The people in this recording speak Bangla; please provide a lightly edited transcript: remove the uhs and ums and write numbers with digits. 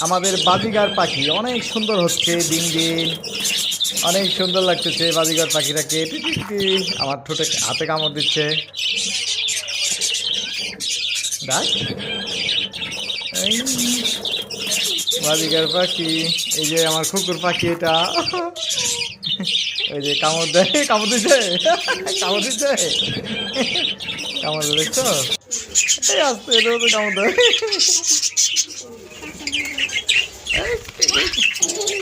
আমাদের বাজিগার পাখি অনেক সুন্দর হচ্ছে দিন দিন। অনেক সুন্দর লাগতেছে বাজিগার পাখিটাকে। আমার ঠোঁটে হাতে কামড় দিচ্ছে। দেখ, এই বাজিগার পাখি। এই যে আমার কুকুর পাখি এটা। এই যে কামড় দেয়, কামড় দিচ্ছে, কামড় দিচ্ছে, কামড় দেয় দেখছো? এই আসতে এটাও তো কামড় দেয়।